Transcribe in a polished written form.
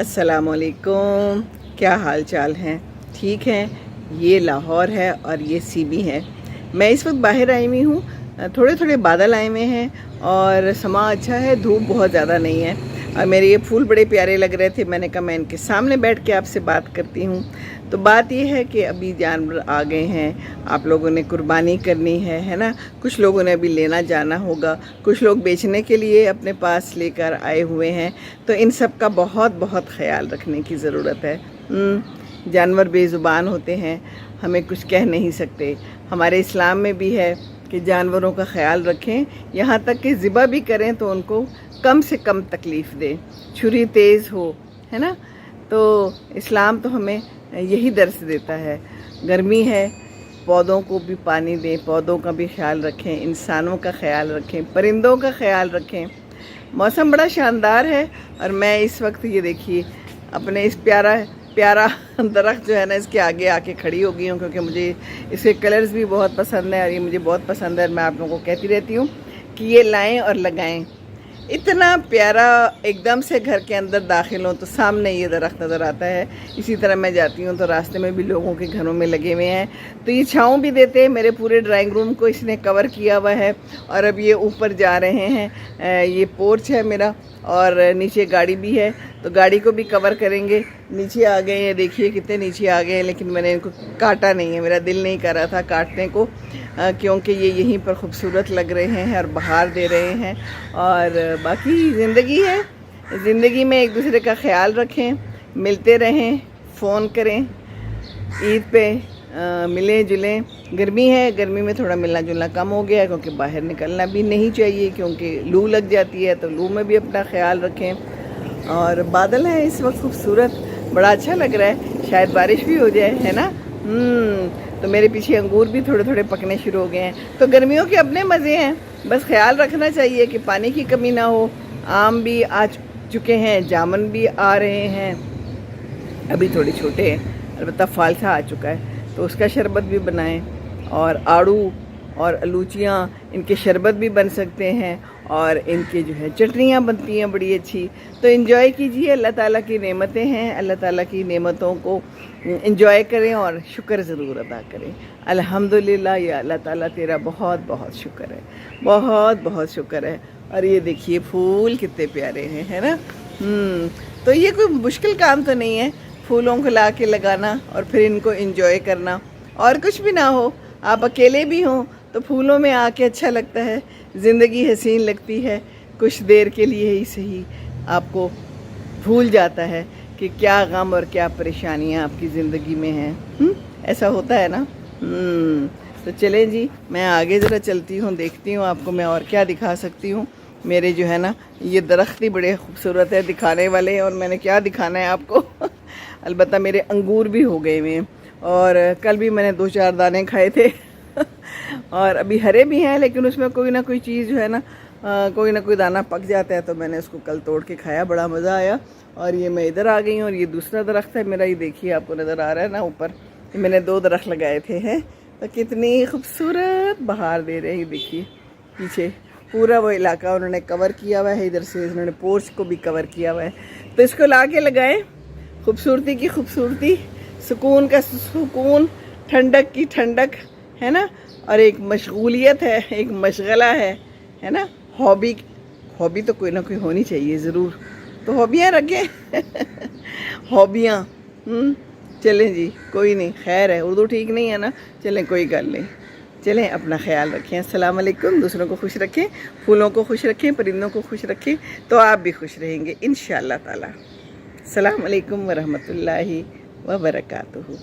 अस्सलाम वालेकुम। क्या हाल चाल हैं? ठीक हैं? ये लाहौर है और ये सीबी है। मैं इस वक्त बाहर आई हुई हूँ। थोड़े थोड़े बादल आए हुए हैं और समा अच्छा है, धूप बहुत ज़्यादा नहीं है। और मेरे ये फूल बड़े प्यारे लग रहे थे, मैंने कहा मैं इनके सामने बैठ के आपसे बात करती हूँ। तो बात ये है कि अभी जानवर आ गए हैं, आप लोगों ने कुर्बानी करनी है ना। कुछ लोगों ने अभी लेना जाना होगा, कुछ लोग बेचने के लिए अपने पास लेकर आए हुए हैं। तो इन सब का बहुत बहुत ख्याल रखने की ज़रूरत है। जानवर बेज़ुबान होते हैं, हमें कुछ कह नहीं सकते। हमारे इस्लाम में भी है कि जानवरों का ख्याल रखें, यहाँ तक कि ज़िबा भी करें तो उनको कम से कम तकलीफ़ दें, छुरी तेज़ हो, है ना। तो इस्लाम तो हमें यही दर्स देता है। गर्मी है, पौधों को भी पानी दें, पौधों का भी ख्याल रखें, इंसानों का ख्याल रखें, परिंदों का ख्याल रखें। मौसम बड़ा शानदार है और मैं इस वक्त ये देखिए अपने इस प्यारा दरख्त जो है ना, इसके आगे आके खड़ी हो गई हूँ, क्योंकि मुझे इसके कलर्स भी बहुत पसंद है और ये मुझे बहुत पसंद है। मैं आप लोगों को कहती रहती हूँ कि ये लाएं और लगाएं। इतना प्यारा, एकदम से घर के अंदर दाखिल हो तो सामने ये दरख्त नज़र आता है। इसी तरह मैं जाती हूँ तो रास्ते में भी लोगों के घरों में लगे हुए हैं, तो ये छाँव भी देते हैं। मेरे पूरे ड्राइंग रूम को इसने कवर किया हुआ है। और अब ये ऊपर जा रहे हैं, ये पोर्च है मेरा और नीचे गाड़ी भी है, तो गाड़ी को भी कवर करेंगे। नीचे आ गए हैं, देखिए कितने नीचे आ गए हैं, लेकिन मैंने इनको काटा नहीं है, मेरा दिल नहीं कर रहा था काटने को, क्योंकि ये यहीं पर खूबसूरत लग रहे हैं और बहार दे रहे हैं। और बाकी ज़िंदगी है, ज़िंदगी में एक दूसरे का ख्याल रखें, मिलते रहें, फ़ोन करें, ईद पे मिलें जुलें। गर्मी है, गर्मी में थोड़ा मिलना जुलना कम हो गया है, क्योंकि बाहर निकलना भी नहीं चाहिए, क्योंकि लू लग जाती है, तो लू में भी अपना ख्याल रखें। और बादल है इस वक्त खूबसूरत, बड़ा अच्छा लग रहा है, शायद बारिश भी हो जाए, है ना। तो मेरे पीछे अंगूर भी थोड़े थोड़े पकने शुरू हो गए हैं। तो गर्मियों के अपने मज़े हैं, बस ख्याल रखना चाहिए कि पानी की कमी ना हो। आम भी आ चुके हैं, जामुन भी आ रहे हैं, अभी थोड़े छोटे हैं, अलबत्ता फालसा आ चुका है, तो उसका शरबत भी बनाएं। और आड़ू और अलूचियाँ, इनके शरबत भी बन सकते हैं और इनके जो है चटनियाँ बनती हैं बड़ी अच्छी। तो एंजॉय कीजिए, अल्लाह ताला की नेमतें हैं, अल्लाह ताला की नेमतों को एंजॉय करें और शुक्र ज़रूर अदा करें। अल्हम्दुलिल्लाह, या अल्लाह ताला तेरा बहुत बहुत शुक्र है, बहुत बहुत शुक्र है। और ये देखिए फूल कितने प्यारे हैं, है ना। तो ये कोई मुश्किल काम तो नहीं है, फूलों को ला के लगाना और फिर इनको एंजॉय करना। और कुछ भी ना हो, आप अकेले भी हों तो फूलों में आके अच्छा लगता है, ज़िंदगी हसीन लगती है। कुछ देर के लिए ही सही आपको भूल जाता है कि क्या गम और क्या परेशानियां आपकी ज़िंदगी में हैं। ऐसा होता है ना। तो चलें जी, मैं आगे ज़रा चलती हूँ, देखती हूँ आपको मैं और क्या दिखा सकती हूँ। मेरे जो है ना ये दरख्त ही बड़े खूबसूरत है दिखाने वाले, और मैंने क्या दिखाना है आपको अलबत्ता मेरे अंगूर भी हो गए हुए हैं, और कल भी मैंने 2-4 दाने खाए थे और अभी हरे भी हैं, लेकिन उसमें कोई ना कोई चीज़ जो है ना, कोई ना कोई दाना पक जाता है, तो मैंने उसको कल तोड़ के खाया, बड़ा मज़ा आया। और ये मैं इधर आ गई हूँ और ये दूसरा दरख्त है मेरा, ये देखिए आपको नज़र आ रहा है ना ऊपर, मैंने 2 दरख्त लगाए थे हैं, तो कितनी खूबसूरत बहार दे रहे हैं। देखिए पीछे पूरा वो इलाका उन्होंने कवर किया हुआ है, इधर से उन्होंने पोर्च को भी कवर किया हुआ है, तो इसको ला के लगाएं। खूबसूरती की खूबसूरती, सुकून का सुकून, ठंडक की ठंडक, है ना। और एक मशगूलियत है, एक मशगला है ना। हॉबी तो कोई ना कोई होनी चाहिए ज़रूर, तो हॉबियाँ रखें हॉबियाँ। चलें जी, कोई नहीं, खैर है, उर्दू ठीक नहीं है ना, चलें कोई गल नहीं, चलें अपना ख्याल रखें। अस्सलाम वालेकुम। दूसरों को खुश रखें, फूलों को खुश रखें, परिंदों को खुश रखें, तो आप भी खुश रहेंगे इंशाअल्लाह ताला। अस्सलाम वालेकुम व रहमतुल्लाहि व बरकातुहू।